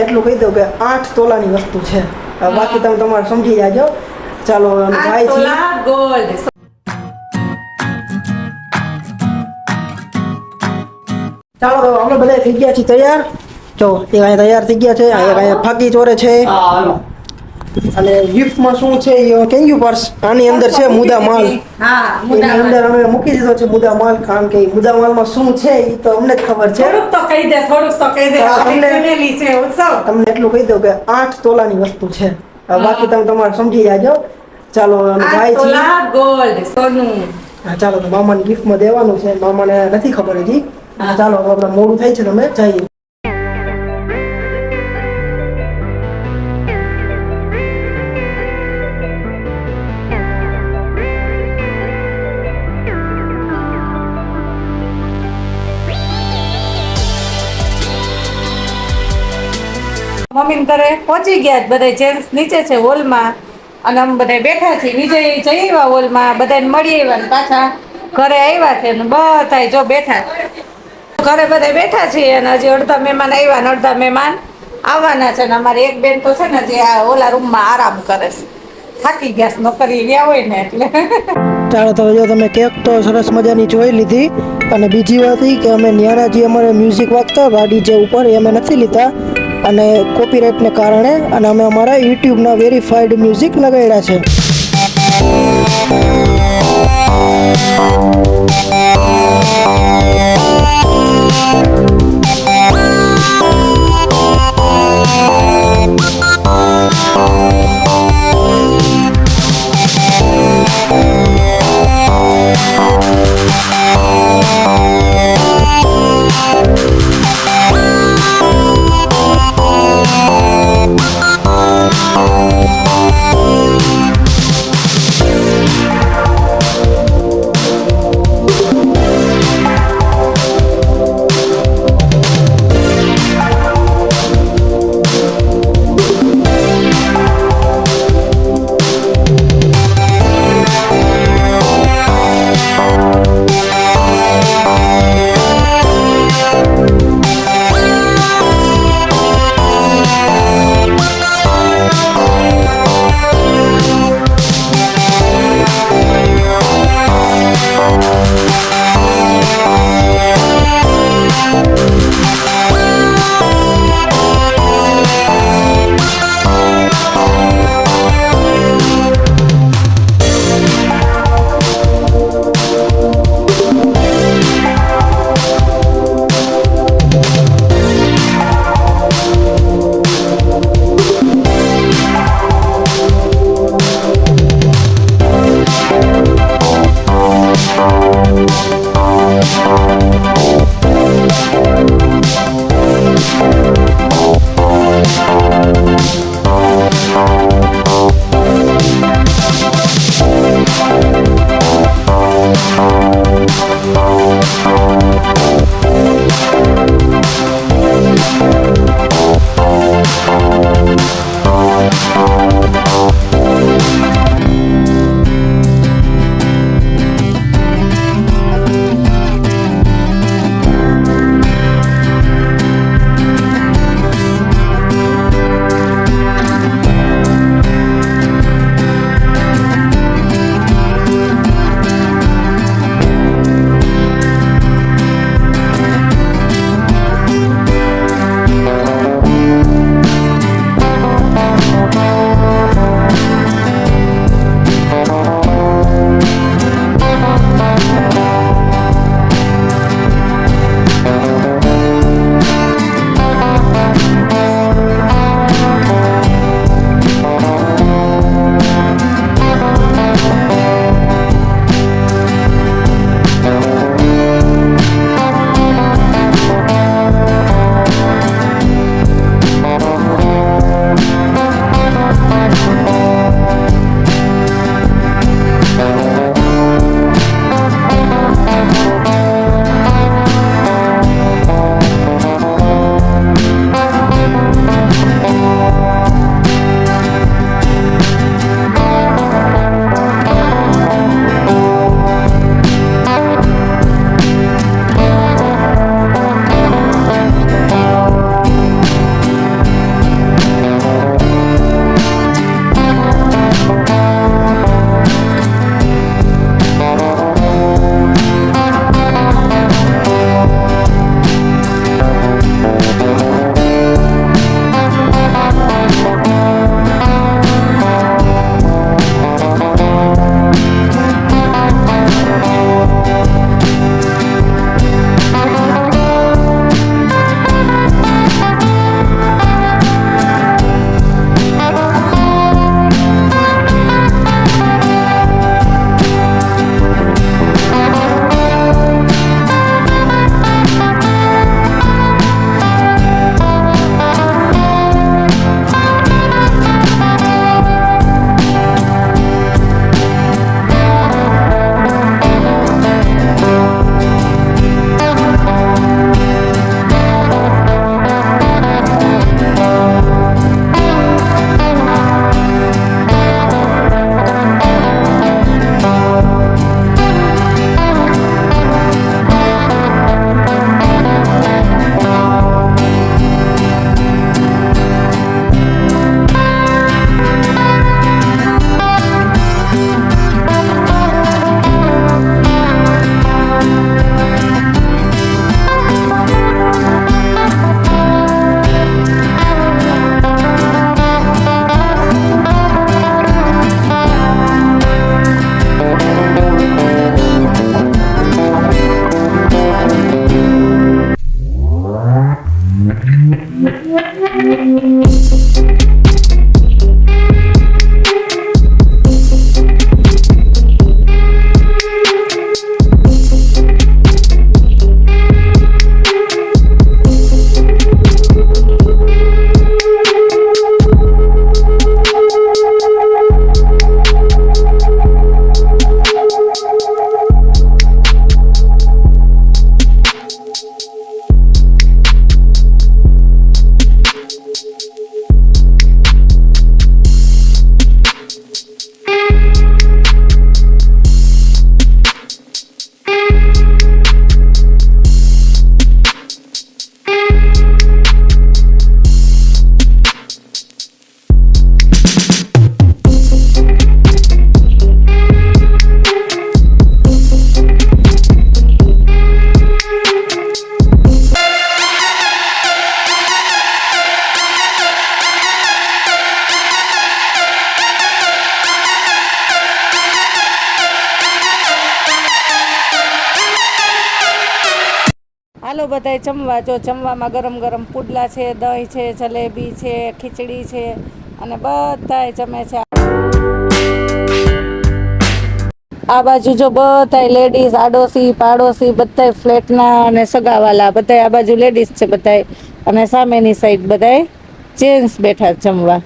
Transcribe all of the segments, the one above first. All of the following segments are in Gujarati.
એટલું કહી દઉં કે 8 તોલાની વસ્તુ છે. બાકી તમે તમારે સમજી જાજો. ચાલો જાય છે. 8 તોલા ગોલ્ડ. ચાલો તો આપણે બધા થઈ ગયા છીએ તૈયાર. જો એક અહીંયા તૈયાર થઈ ગયા છે, અહીંયા ફાકી ચોરે છે. અને ગિફ્ટમાં શું છે એ કેંગ્યુ પર્સ. આની અંદર છે મુદ્દા માલ. હા, એની અંદર અમે મૂકી દીધો છે મુદ્દા માલ, કારણ કે મુદ્દા માલમાં શું છે એ તો અમને જ ખબર છે. થોડુંક તો કહી દે. ફેમિલી છે ઉત્સવ. તમને એટલું કહી દઉં કે 8 તોલાની વસ્તુ છે. બાકી તમે તમારે સમજી જાજો. ચાલો જાય 8 છે. તોલા ગોલ્ડ સોનું. ચાલો તો મામાને ગિફ્ટમાં દેવાનું છે. મામાને નથી ખબર હજી. ચાલો તો આપણે મોડું થાય છે, તમે જઈએ. મમ્મી ઘરે પહોંચી ગયા. બધા જેન્ટ્સ નીચે છે હોલમાં, અને અમે બધા બેઠા છીએ. વિજય જઈ આવ્યા હોલમાં, બધાને મળી આવ્યા ને પાછા ઘરે આવ્યા છે. ને બધા જો બેઠા ઘરે બધા બેઠા છીએ. અને હજી અડધા મહેમાન આવ્યા ને અડધા મહેમાન આવવાના છે. ને અમારી એક બેન તો છે ને જે આ ઓલા રૂમમાં આરામ કરે છે, થાકી ગયા છે, નોકરી ગયા હોય ને એટલે. ચાલો તો જો તમે કેક તો સરસ મજાની જોઈ લીધી. અને બીજી વાત એ કે અમે ન્યારા જે અમારે મ્યુઝિક વાગતા ગાડી જે ઉપર એ અમે નથી લીધા, અને કોપીરાઇટને કારણે. અને અમે અમારા યુટ્યુબના વેરીફાઈડ મ્યુઝિક લગાડ્યા છે. હાલો બધાય જમવા. જો જમવામાં ગરમ ગરમ પુડલા છે, દહીં છે, જલેબી છે, ખીચડી છે અને બધાય જમે છે. આ બાજુ જો બધાય લેડીઝ, આડોશી પાડોશી બધાય ફ્લેટના અને સગાવાલા બધાય આ બાજુ લેડીઝ છે બધાય, અને સામેની સાઈડ બધાય જેન્ટ્સ બેઠા જમવા.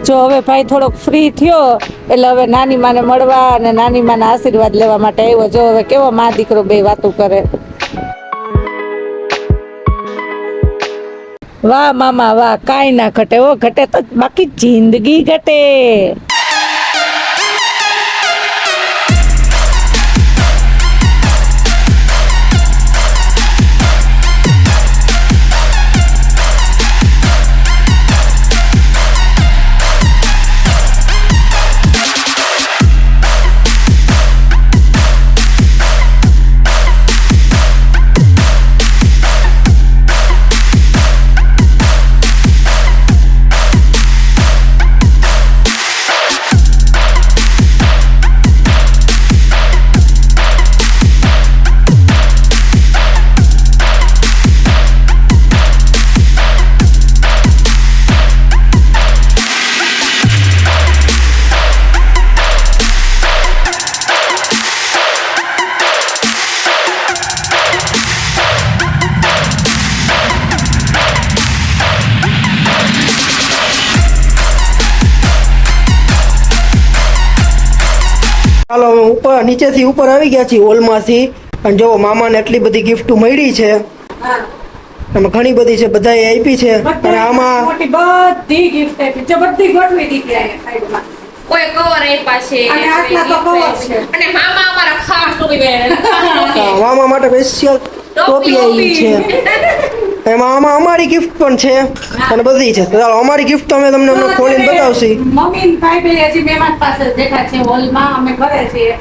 જો હવે ભાઈ થોડોક ફ્રી થયો એટલે હવે નાની માને મળવા અને નાની માના આશીર્વાદ લેવા માટે આવ્યો. જો હવે કેવો મા દીકરો બે વાતું કરે. વાહ મામા વાહ, કાંઈ ના ઘટે હો, ઘટે તો બાકી જિંદગી ઘટે. ચાલો હવે ઉપર નીચેથી ઉપર આવી ગયા છીએ હોલમાંથી અને જો મામાને એટલી બધી ગિફ્ટ મળી છે હા એમાં ઘણી બધી છે બધાએ આપી છે અને આમાં મોટી બધી ગિફ્ટ આપી જો બધી ગોઠવી દીધી આ સાઈડમાં કોઈ કવર આપ્યા છે અને આટલા તો cover છે. અને મામા અમારા ખાસ ટોપી પહેરે મામા માટે સ્પેશિયલ ટોપી આવી છે એમાં આમાં અમારી ગિફ્ટ પણ છે અને બધી છે તો ચાલો અમારી ગિફ્ટ તો અમે તમને હમણાં ખોલીને બતાવશી મમ્મી ને ભાઈ બે હજી મહેમાન પાસે જ બેઠા છે હોલમાં અમે ઘરે છીએ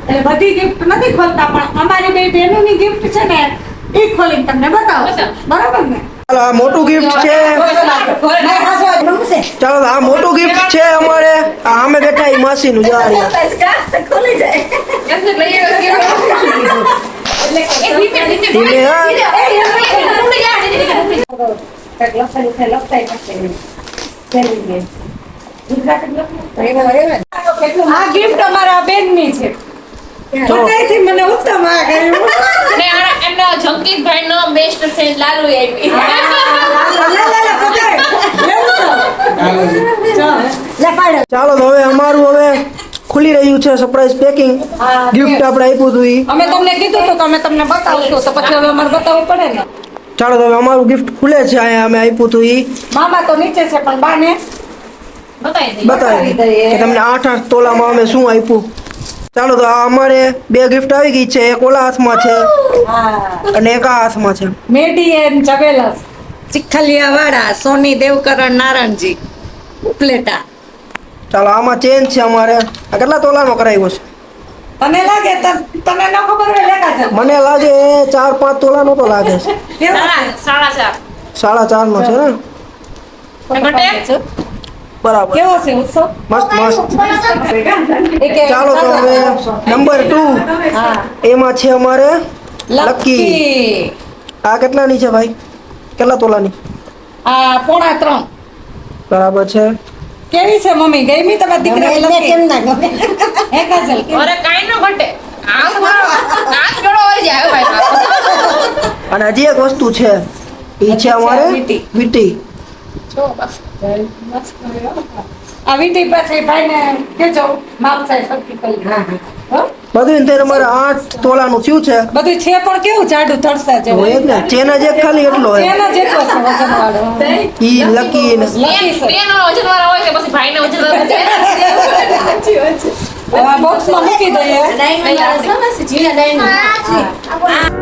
એટલે બધી ગિફ્ટ નથી ખોલતા પણ અમારી બે બહેનોની ગિફ્ટ છે ને એ ખોલીને તમને બતાવશું બરાબર ને ચાલો આ મોટું ગિફ્ટ છે ચાલો આ મોટું ગિફ્ટ છે અમારે આ અમે બેઠા એ માસીનું જો આ રહ્યા. ખોલી જાય ધીમે હા આ ગિફ્ટ અમારા બેનની છે બધાયથી મને ઉત્તમ આ કર્યું ને એમનો જંકીતભાઈ નો બેસ્ટ ફ્રેન્ડ લાલુ આપી ચાલો તો હવે અમારું હવે ખુલી રહ્યું છે સરપ્રાઈઝ પેકિંગ હા, ગિફ્ટ આપણે આપ્યું હતું ઈ અમે તમને કીધું તો અમે તમને બતાવશું તો પછી હવે અમારે બતાવવું પડે ને ચાલો તો હવે અમારું ગિફ્ટ ખુલે છે અહીંયા અમે આપ્યું હતું ઈ મામા તો નીચે છે પણ બાને બતાવી બતાવી કે તમને 8-8 તોલામાં અમે શું આપ્યું ચાલો તો આ અમારે બે ગિફ્ટ આવી ગઈ છે એક ઓલા હાથમાં છે હા અને એક આ હાથમાં છે મેડી એન્ડ જવેલર્સ ચિખલિયા વાળા સોની દેવકરણ નારાયણજી ઉપલેટા ચાલો આમાં ચેન છે અમારે આ કેટલા તોલાનો કરાવ્યો છે તને લાગે તને ન ખબર હોય લેખા છે મને લાગે 4-5 તોલાનો તો લાગે છે કેવો છે? સાડા 4.5 નો છે ને ઘટે? બરાબર કેવો છે ઉત્સવ મસ્ત મસ્ત એ કે ચાલો તો હવે નંબર 2 હા એમાં છે અમારે લકી લકી આ કેટલાની છે ભાઈ કેટલા તોલાની આ 3.5 બરાબર છે કેવી છે મમ્મી ગમી તમારી દીકરા લકી કેમ ના ગમે હે કાજલ કેમ? અરે કાઈ ન ઘટે આમ આમ જોડો હોય જાય ભાઈ અને હજી એક વસ્તુ છે એ છે અમારે વીંટી. વીંટી જો બસ આ વીંટી પાસે ભાઈને કેજો માપ થાય સરખી કરી હો? બધું ને અમારે 8 તોલાનું થયું છે બધું છે પણ કેવું જાડું થડસા જેવું હોય જ ને ચેન જ એક ખાલી એટલો હોય એના જેટલો છે વજનવાળો. ઈ લકી ને લકી છે. બેનો વજન વાળા હોય કે પછી ભાઈને વજન વાળા હવે આ બોક્સમાં મૂકી દઈએ ડાયમંડ જીના ડાયમંડ